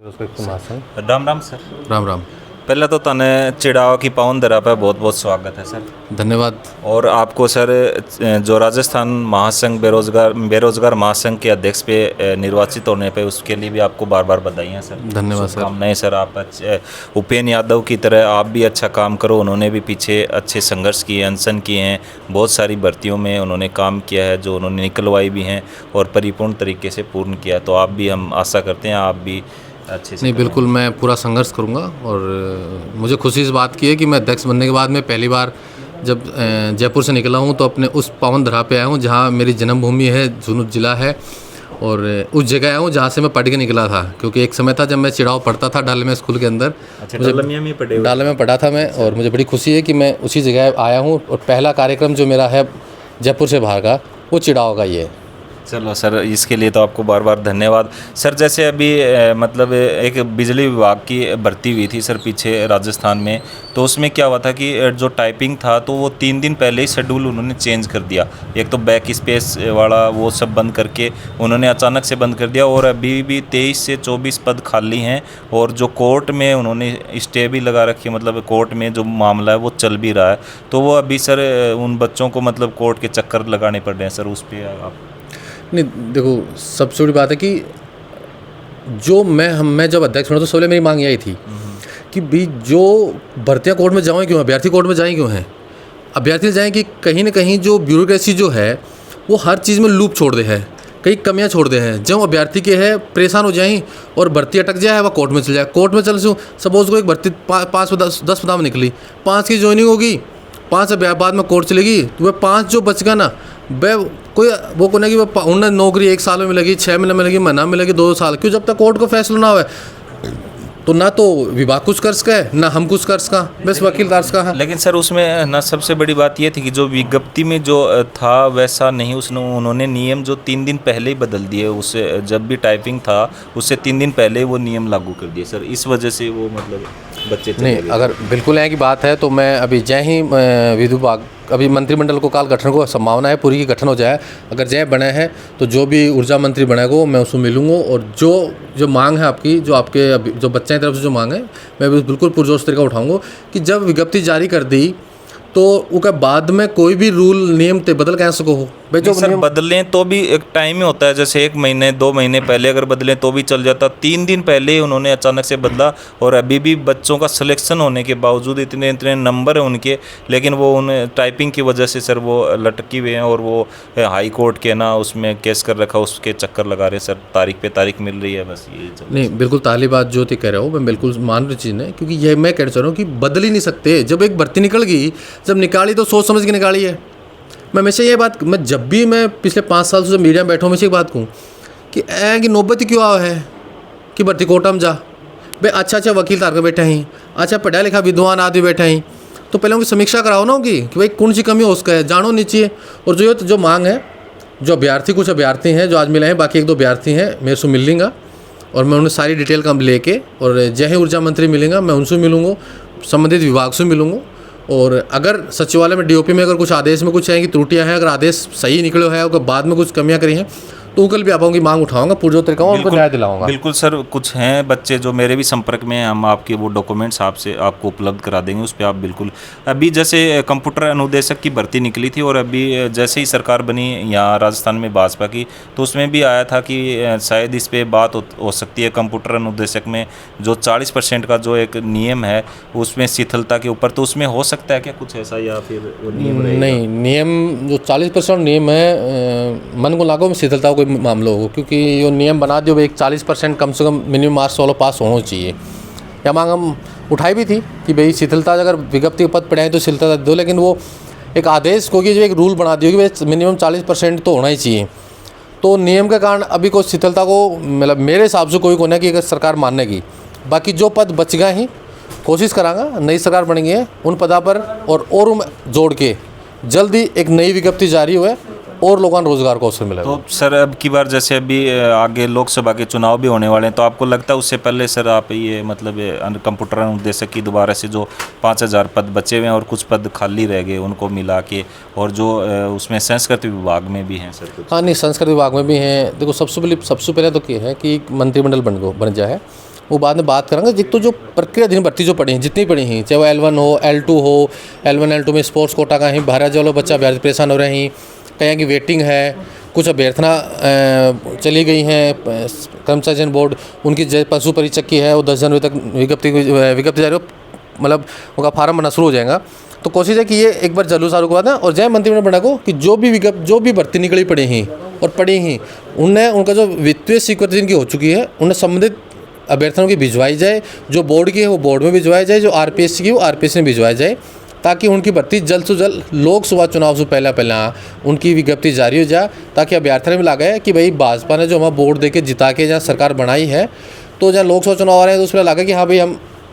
Ram Ram sir. Ram Ram. पहले तो तने चिड़ावा की पावन दरा पे बहुत बहुत स्वागत है सर। धन्यवाद। और आपको सर जो राजस्थान महासंघ बेरोजगार महासंघ के अध्यक्ष पे निर्वाचित होने पे उसके लिए भी आपको बार बार बधाइयाँ सर। धन्यवाद सर। शुभकामनाएं सर। आप अच्छे उपेंद्र यादव की तरह आप भी अच्छा काम करो। उन्होंने भी पीछे अच्छे संघर्ष किए, अनशन किए हैं, बहुत सारी भर्तियों में उन्होंने काम किया है जो उन्होंने निकलवाई भी हैं और परिपूर्ण तरीके से पूर्ण किया। तो आप भी, हम आशा करते हैं आप भी अच्छे से नहीं, बिल्कुल मैं पूरा संघर्ष करूंगा। और मुझे खुशी इस बात की है कि मैं अध्यक्ष बनने के बाद मैं पहली बार जब जयपुर से निकला हूं तो अपने उस पावन धरा पे आया हूं जहां मेरी जन्मभूमि है, झुंझुनू जिला है। और उस जगह आया हूं जहां से मैं पढ़ के निकला था, क्योंकि एक समय था जब मैं चिड़ाव पढ़ता था डालमिया स्कूल के अंदर। अच्छा, डालमिया में पढ़ा था मैं। और मुझे बड़ी खुशी है कि मैं उसी जगह आया हूँ और पहला कार्यक्रम जो मेरा है जयपुर से बाहर का वो चिड़ाव का ही है। चलो सर, इसके लिए तो आपको बार बार धन्यवाद सर। जैसे अभी मतलब एक बिजली विभाग की भर्ती हुई थी सर पीछे राजस्थान में, तो उसमें क्या हुआ था कि जो टाइपिंग था तो वो 3 दिन पहले ही शेड्यूल उन्होंने चेंज कर दिया। एक तो बैक स्पेस वाला वो सब बंद करके उन्होंने अचानक से बंद कर दिया। और अभी भी 23 से 24 पद खाली हैं और जो कोर्ट में उन्होंने स्टे भी लगा रखी है, मतलब कोर्ट में जो मामला है वो चल भी रहा है। तो वो अभी सर उन बच्चों को मतलब कोर्ट के चक्कर लगाने पड़ रहे हैं सर। उस पर आप नहीं, देखो सबसे बड़ी बात है कि जो मैं जब अध्यक्ष बना तो सबसे मेरी मांग यही थी कि भी जो भर्तियाँ कोर्ट में जाएँ क्यों, अभ्यर्थी कोर्ट में जाएँ क्यों हैं। अभ्यर्थी जाएँ कि कहीं ना कहीं जो ब्यूरोक्रेसी जो है वो हर चीज़ में लूप छोड़ दे है, कई कमियां छोड़ दे हैं। जब अभ्यर्थी के है परेशान हो जाएं और भर्ती अटक जाए वह कोर्ट में चल जाए। कोर्ट में चल सपोज को एक भर्ती 5-10 पदां में निकली, 5 की ज्वाइनिंग होगी, 5 बाद में कोर्ट चलेगी, तो वह 5 जो बच गया ना, वह कोई वो को नहीं कि वह उन्हें नौकरी 1 साल में मिलेगी, 6 महीने में मिलेगी, महीना में मिलेगी, 2 साल। क्यों? जब तक कोर्ट को फैसला ना हो तो ना तो विभाग कुछ कर सका है ना हम कुछ कर सका, बस वकीलदार का है। लेकिन सर उसमें ना सबसे बड़ी बात ये थी कि जो विज्ञप्ति में जो था वैसा नहीं, उसने उन्होंने नियम जो 3 दिन पहले ही बदल दिए। उससे जब भी टाइपिंग था उससे 3 दिन पहले ही वो नियम लागू कर दिए सर। इस वजह से वो मतलब बच्चे नहीं, अगर बिल्कुल यहाँ की बात है तो मैं अभी जय ही विधि विभाग अभी मंत्रिमंडल को काल गठन को संभावना है पूरी की गठन हो जाए। अगर जय बने हैं तो जो भी ऊर्जा मंत्री बनेगा मैं उसको मिलूंगा। और जो मांग है आपकी, जो आपके जो बच्चे की तरफ से जो मांग है, मैं बिल्कुल पुरजोश तरीका उठाऊंगा कि जब विज्ञप्ति जारी कर दी तो उसके बाद में कोई भी रूल नियम ते बदल कैसे सको हो भाई। जो सर बदलें तो भी एक टाइम ही होता है, जैसे 1 महीने 2 महीने पहले अगर बदलें तो भी चल जाता। 3 दिन पहले ही उन्होंने अचानक से बदला। और अभी भी बच्चों का सिलेक्शन होने के बावजूद इतने नंबर हैं उनके, लेकिन वो उन टाइपिंग की वजह से सर वो लटकी हुए हैं। और वो हाई कोर्ट के ना उसमें केस कर रखा, उसके चक्कर लगा रहे सर। तारीख पे तारीख मिल रही है, बस ये नहीं, बिल्कुल ताली बात जो कह रहे हो मैं बिल्कुल मान रही चीज़ है, क्योंकि ये मैं कहना चाह रहा हूँ कि बदल ही नहीं सकते। जब एक भर्ती निकल गई, जब निकाली तो सोच समझ के निकाली है। मैं हमेशा ये बात, मैं जब भी मैं पिछले 5 साल से मीडिया में बैठा हूँ, हमेशा एक बात कहूँ कि नौबत क्यों आओ है कि भर्ती कोटा में जा भाई। अच्छा वकील तार का बैठा ही, अच्छा पढ़ा लिखा विद्वान आदमी बैठा ही, तो पहले उनकी समीक्षा कराओ ना होगी कि भाई कौन सी कमी हो उसका है, जानो नीचे। और जो मांग है, जो अभ्यर्थी कुछ अभ्यर्थी हैं जो आज मिले हैं, बाकी 1-2 अभ्यर्थी हैं मेरे से मिल लेंगे और मैं उन्हें सारी डिटेल कम लेके, और जय ही ऊर्जा मंत्री मिलेंगे मैं उनसे मिलूँगा, संबंधित विभाग से मिलूँगा। और अगर सचिवालय में डीओपी में अगर कुछ आदेश में कुछ है कि त्रुटियां हैं, अगर आदेश सही निकले है और बाद में कुछ कमियां करी हैं तो कल भी आप उनकी मांग उठाऊंगा, पूर्व तरीका उनको न्याय दिलाऊंगा। बिल्कुल सर, कुछ हैं बच्चे जो मेरे भी संपर्क में हैं, हम आपके वो डॉक्यूमेंट्स आपसे आपको उपलब्ध करा देंगे। उस पर आप बिल्कुल, अभी जैसे कंप्यूटर अनुदेशक की भर्ती निकली थी और अभी जैसे ही सरकार बनी यहाँ राजस्थान में भाजपा की, तो उसमें भी आया था कि शायद इस पर बात हो सकती है। कंप्यूटर अनुदेशक में जो 40% का जो एक नियम है उसमें शिथिलता के ऊपर, तो उसमें हो सकता है क्या कुछ ऐसा, या फिर वो नियम नहीं, नियम जो 40% नियम है मन को लागू में शिथिलता कोई मामला हो, क्योंकि ये नियम बना दियो एक 40% कम से कम मिनिमम मार्क्स वालों पास होना चाहिए। या मांग हम उठाई भी थी कि भाई शिथिलता अगर विज्ञप्ति के पद पड़े हैं तो शिथिलता दो, लेकिन वो एक आदेश को कि जो एक रूल बना दियो कि भाई मिनिमम 40% तो होना ही चाहिए। तो नियम के कारण अभी कोई शिथिलता को मतलब मेरे हिसाब से कोई को नहीं कि अगर सरकार मानने की, बाकी जो पद बच गए ही कोशिश करांगा नई सरकार बनेंगी है उन पदा पर और जोड़ के जल्दी एक नई विज्ञप्ति जारी हुए और लोगों को रोजगार का अवसर मिलेगा। तो सर अब की बार जैसे अभी आगे लोकसभा के चुनाव भी होने वाले हैं, तो आपको लगता है उससे पहले सर आप ये मतलब कंप्यूटर अनुदेशक की दोबारा से जो 5000 पद बचे हुए हैं और कुछ पद खाली रह गए उनको मिला के, और जो उसमें संस्कृत विभाग में भी हैं सर कुछ? हाँ, नहीं, संस्कृत विभाग में भी हैं। देखो सबसे पहले तो क्या है कि मंत्रिमंडल बन जाए वो बाद में बात करेंगे। एक तो जो प्रक्रियाधीन भर्ती जो पड़ी हैं, जितनी पड़ी हैं, चाहे वो L1 हो, L2 हो, L1 L2 में स्पोर्ट्स कोटा का ही भारत जो लोग बच्चा परेशान हो रहे हैं, कहीं की वेटिंग है, कुछ अभ्यर्थना चली गई हैं कर्मचारी चयन बोर्ड, उनकी पशु परीक्षक की है, वो 10 जनवरी तक विज्ञप्ति जारी हो, मतलब उनका फार्म बनना शुरू हो जाएगा। तो कोशिश है कि ये एक बार जल्द सालों के बाद है, और जय मंत्रिमंडल बना को कि जो भी भर्ती निकली पड़ी हैं और पड़ी हैं, उनका जो वित्तीय स्वीकृति जिनकी हो चुकी है, उन्हें संबंधित अभ्यर्थियों की भिजवाई जाए। जो बोर्ड की है वो बोर्ड में भिजवाई जाए, जो RPSC की वो RPSC में भिजवाई जाए, ताकि उनकी भर्ती जल्द से जल्द लोकसभा चुनाव से पहले उनकी विज्ञप्ति जारी हो जाए, ताकि अभ्यर्थियों में लगा है कि भाई भाजपा ने जो हमारा वोट दे के जिता के जहाँ सरकार बनाई है, तो जहाँ लोकसभा चुनाव आ रहे हैं तो उसमें लगा कि हाँ भाई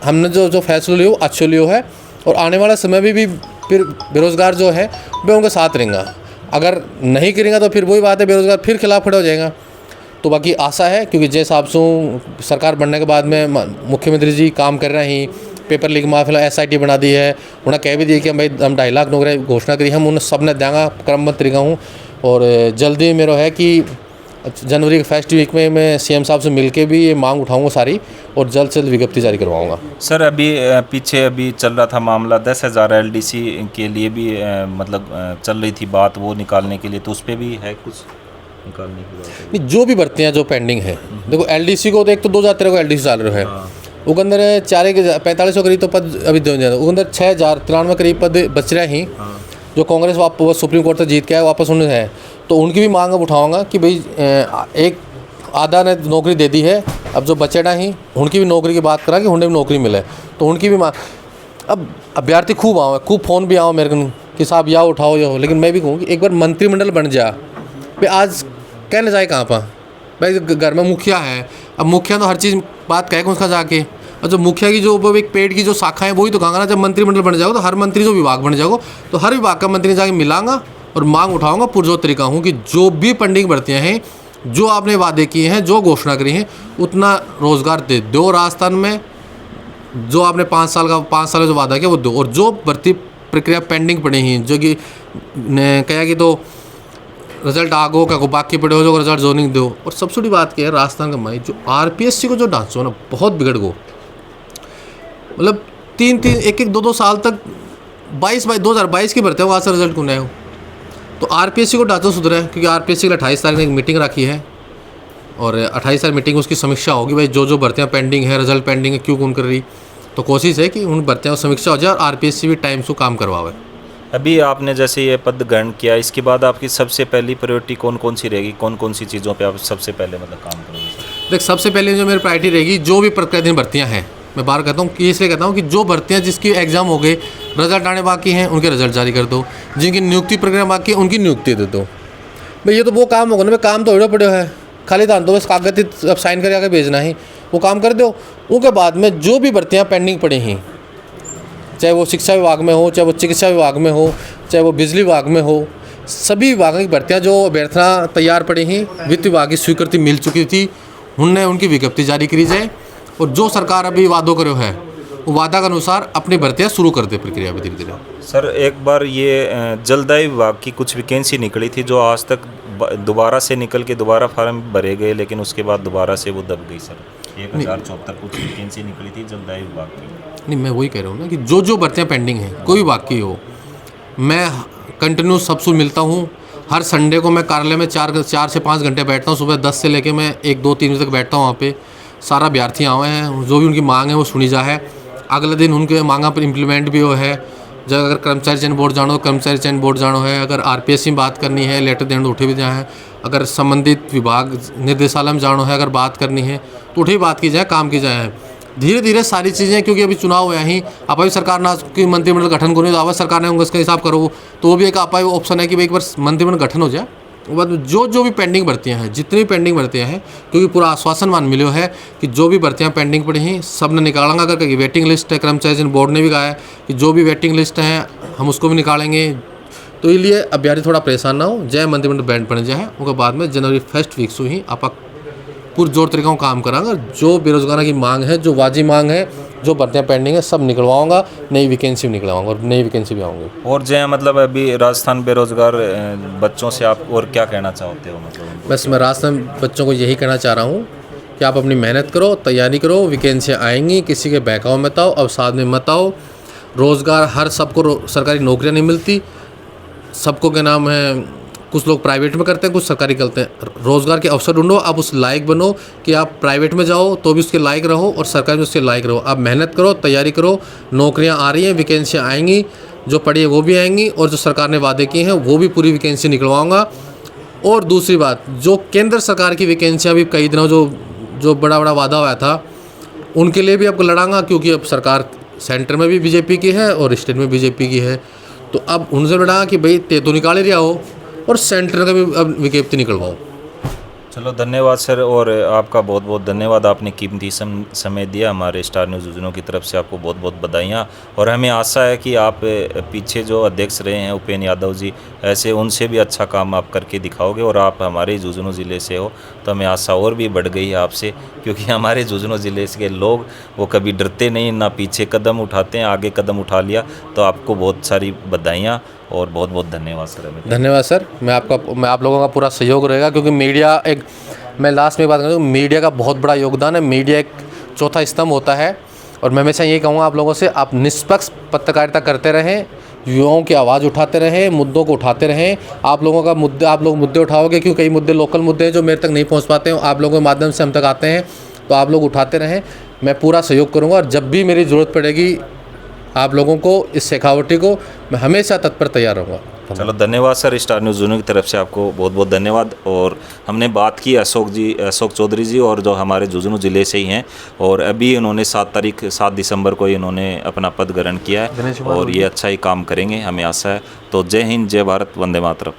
हमने जो फैसला लियो अच्छे लियो है, और आने वाला समय भी फिर बेरोज़गार जो है वे उनके साथ रहेंगे। अगर नहीं करेंगे तो फिर वही बात है, बेरोज़गार फिर खिलाफ खड़ा हो जाएगा। तो बाकी आशा है, क्योंकि जिस हिसाब से सरकार बनने के बाद में मुख्यमंत्री जी काम कर रहे हैं, पेपर लीक माफिया SIT बना दी है, उन्होंने कह भी दिया कि हम 2.5 लाख नौकरी घोषणा करी, हम उन्हें सब ने देंगे क्रमबद्ध तरीका हूँ। और जल्दी मेरा है कि जनवरी के फर्स्ट वीक में मैं CM साहब से मिलके भी ये मांग उठाऊंगा सारी, और जल्द से जल्द विज्ञप्ति जारी करवाऊंगा। सर पीछे अभी चल रहा था मामला 10,000 LDC के लिए भी मतलब चल रही थी बात, वो निकालने के लिए, तो उस पर भी है कुछ निकालने की बात? नहीं, जो भी भर्तियाँ जो पेंडिंग है, देखो LDC को तो एक तो 2013 को LDC चाल रहा है, उसके अंदर 4500 करीब तो पद अभी उसके अंदर 6093 करीब पद बच रहे हैं, जो कांग्रेस वापस सुप्रीम कोर्ट तक जीत के आए, वापस उन्हें है। तो उनकी भी मांग अब उठाऊंगा कि भाई एक आधा ने नौकरी दे दी है, अब जो बचेड़ा ही उनकी भी नौकरी की बात करा कि उन्हें भी नौकरी मिले, तो उनकी भी मांग। अब अभ्यर्थी खूब आओ, खूब फ़ोन भी आओ मेरे को कि साहब या उठाओ या हो, लेकिन मैं भी कहूँ कि एक बार मंत्रिमंडल बन जा भाई। आज कहने जाए कहाँ पर भाई, घर में मुखिया है, अब मुखिया तो हर चीज़ बात कहे उसका जाके, और जो मुखिया की जो एक पेड़ की जो शाखा है वही तो कहांगा ना। जब मंत्रिमंडल बन जाओगे तो हर मंत्री जो विभाग बन जाओगे तो हर विभाग का मंत्री जाके मिलाऊंगा और मांग उठाऊंगा पुरजोर तरीका हूँ कि जो भी पेंडिंग भर्तियाँ हैं, जो आपने वादे किए हैं, जो घोषणा करी हैं, उतना रोज़गार दो राजस्थान में। जो आपने 5 साल का जो वादा किया वो दो, और जो भर्ती प्रक्रिया पेंडिंग पड़ी हैं, जो कि कहा कि तो रिजल्ट आगो क्या को बाकी पड़े हो, जो रिजल्ट जोनिंग दो। और सबसे बड़ी बात क्या है, राजस्थान का माई जो RPSC को जो ढांचा ना बहुत बिगड़ गो, मतलब 1-2 साल तक 2022 की भर्ती वहाँ से रिजल्ट को नहीं हो। तो RPSC को ढांचा सुधरा है, क्योंकि RPSC के लिए 28 तारीख ने एक मीटिंग रखी है, और 28 तारीख मीटिंग उसकी समीक्षा होगी भाई जो भर्तियाँ पेंडिंग है, रिजल्ट पेंडिंग है, क्यों कौन कर रही। तो कोशिश है कि उन भर्तियों की समीक्षा हो जाए और RPSC भी टाइम से काम करवावे। अभी आपने जैसे ये पद ग्रहण किया, इसके बाद आपकी सबसे पहली प्रायोरिटी कौन सी रहेगी, कौन सी चीज़ों पे आप सबसे पहले मतलब काम करोगे? देख, सबसे पहले जो मेरी प्रायोरिटी रहेगी, जो भी प्रक्रियाधीन भर्तियाँ हैं, मैं बार कहता हूँ कि इसलिए कहता हूँ कि जो भर्तियाँ जिसकी एग्जाम हो गए, रिजल्ट आने बाकी हैं, उनके रिजल्ट जारी कर दो। जिनकी नियुक्ति प्रक्रिया बाकी है उनकी नियुक्ति दे दो भाई। ये तो वो काम होगा ना, काम तो एड़ो पड़े है, खाली दान दो बस कागज अब साइन करके आगे भेजना है, वो काम कर दो। उनके बाद में जो भी भर्तियाँ पेंडिंग पड़ी हैं, चाहे वो शिक्षा विभाग में हो, चाहे वो चिकित्सा विभाग में हो, चाहे वो बिजली विभाग में हो, सभी विभागों की भर्तियाँ जो अभ्यर्थना तैयार पड़ी हैं, वित्त विभाग की स्वीकृति मिल चुकी थी, उनने उनकी विज्ञप्ति जारी करी जाए। और जो सरकार अभी वादों करो है, वो वादा के अनुसार अपनी भर्तियाँ शुरू कर दे प्रक्रिया में धीरे धीरे। सर एक बार ये जलदायु विभाग की कुछ वैकेंसी निकली थी, जो आज तक दोबारा से निकल के दोबारा फार्म भरे गए, लेकिन उसके बाद दोबारा से वो दब गई। सर 1074 कुछ वैकेंसी निकली थी जलदायु विभाग की। नहीं, मैं वही कह रहा हूँ ना कि जो भर्तियाँ पेंडिंग हैं, कोई भी बाकी हो, मैं कंटिन्यू सबसे मिलता हूँ। हर संडे को मैं कार्यालय में 4 से 5 घंटे बैठता हूँ। सुबह 10 से लेके मैं 1-2-3 बजे तक बैठता हूँ वहाँ पे। सारा अभ्यर्थी आए हैं, जो भी उनकी मांग है वो सुनी जा है। अगले दिन उनके मांगा पर इम्प्लीमेंट भी हो है। जब अगर कर्मचारी चयन बोर्ड जानो, कर्मचारी चयन बोर्ड जानो है। अगर RPSC में बात करनी है, लेटर देने उठे भी जाए हैं। अगर संबंधित विभाग निर्देशालय में जानो है, अगर बात करनी है तो उठे बात की जाए, काम की जाए। धीरे धीरे सारी चीज़ें, क्योंकि अभी चुनाव हुआ ही, आप अभी सरकार ना की मंत्रिमंडल गठन करो, तो आवाज सरकार ने उसका हिसाब करो, तो वो भी एक आप ऑप्शन है कि भाई एक बार मंत्रिमंडल गठन हो जाए। बाद जो भी पेंडिंग भर्तियाँ हैं, जितनी भी पेंडिंग भर्तियाँ हैं, क्योंकि पूरा आश्वासन मान मिलो है कि जो भी भर्तियाँ पेंडिंग पड़ी हैं सब ने निकालेंगे। अगर कहीं वेटिंग लिस्ट है, कर्मचारी चयन बोर्ड ने भी कहा है कि जो भी वेटिंग लिस्ट है हम उसको भी निकालेंगे। तो इसलिए अभ्यर्थी थोड़ा परेशान ना हो, जय मंत्रिमंडल बैंड बन जाए, उसके बाद में जनवरी फर्स्ट वीक से ही आप पुरजोर तरीका काम करांगा। जो बेरोजगारों की मांग है, जो वाजिब मांग है, जो भर्तियाँ पेंडिंग है, सब निकलवाऊंगा। नई वैकेंसी भी निकलवाऊंगा और नई वैकेंसी भी आऊँगी। और जय मतलब अभी राजस्थान बेरोजगार बच्चों से आप और क्या कहना चाहते हो? मतलब बस मैं राजस्थान बच्चों को यही कहना चाह रहा हूँ कि आप अपनी मेहनत करो, तैयारी करो, वैकेंसियाँ आएंगी, किसी के बहकाव में मत आओ, अवसाद में मत आओ। रोज़गार हर सबको सरकारी नौकरियाँ नहीं मिलती, सबको क्या नाम है, कुछ लोग प्राइवेट में करते हैं, कुछ सरकारी करते हैं। रोज़गार के अवसर ढूंढो, आप उस लायक बनो कि आप प्राइवेट में जाओ तो भी उसके लायक रहो और सरकारी में उसके लायक रहो। आप मेहनत करो, तैयारी करो, नौकरियां आ रही हैं, वैकेंसियाँ आएंगी, जो पड़ी है वो भी आएंगी और जो सरकार ने वादे किए हैं वो भी पूरी वैकेंसी निकलवाऊँगा। और दूसरी बात, जो केंद्र सरकार की वैकेंसियाँ भी कई दिनों जो बड़ा वादा हुआ था, उनके लिए भी आपको लड़ाऊंगा, क्योंकि अब सरकार सेंटर में भी बीजेपी की है और स्टेट में बीजेपी की है। तो अब उनसे लड़ा कि भाई ते तो निकाल ही रहा हो और सेंटर का भी अब विज्ञप्ति निकलवाओ। चलो धन्यवाद सर, और आपका बहुत बहुत धन्यवाद, आपने कीमती समय दिया। हमारे स्टार न्यूज़ उजनों की तरफ से आपको बहुत बहुत बधाइयाँ, और हमें आशा है कि आप पीछे जो अध्यक्ष रहे हैं उपेंद्र यादव जी, ऐसे उनसे भी अच्छा काम आप करके दिखाओगे। और आप हमारे झुंझुनू ज़िले से हो तो हमें आशा और भी बढ़ गई है आपसे, क्योंकि हमारे झुंझुनू ज़िले के लोग वो कभी डरते नहीं, ना पीछे कदम उठाते हैं, आगे कदम उठा लिया। तो आपको बहुत सारी बधाइयाँ और बहुत बहुत धन्यवाद सर। धन्यवाद सर, मैं आप लोगों का पूरा सहयोग रहेगा, क्योंकि मीडिया एक, मैं लास्ट में बात करूँ, मीडिया का बहुत बड़ा योगदान है। मीडिया एक चौथा स्तंभ होता है, और मैं हमेशा यही कहूँगा आप लोगों से, आप निष्पक्ष पत्रकारिता करते रहें, युवाओं की आवाज़ उठाते रहें, मुद्दों को उठाते रहें। आप लोग मुद्दे उठाओगे, क्योंकि कई मुद्दे लोकल मुद्दे हैं जो मेरे तक नहीं पहुँच पाते हैं, आप लोगों के माध्यम से हम तक आते हैं, तो आप लोग उठाते रहें। मैं पूरा सहयोग करूँगा, और जब भी मेरी ज़रूरत पड़ेगी आप लोगों को, इस शेखावटी को, मैं हमेशा तत्पर तैयार रहूँगा। चलो धन्यवाद सर, स्टार न्यूज़ उजनू की तरफ से आपको बहुत बहुत धन्यवाद। और हमने बात की अशोक चौधरी जी, और जो हमारे झुंझुनू ज़िले से ही हैं, और अभी इन्होंने 7 दिसंबर को इन्होंने अपना पद ग्रहण किया है, और ये अच्छा ही काम करेंगे, हमें आशा है। तो जय हिंद, जय भारत, वंदे मातरम।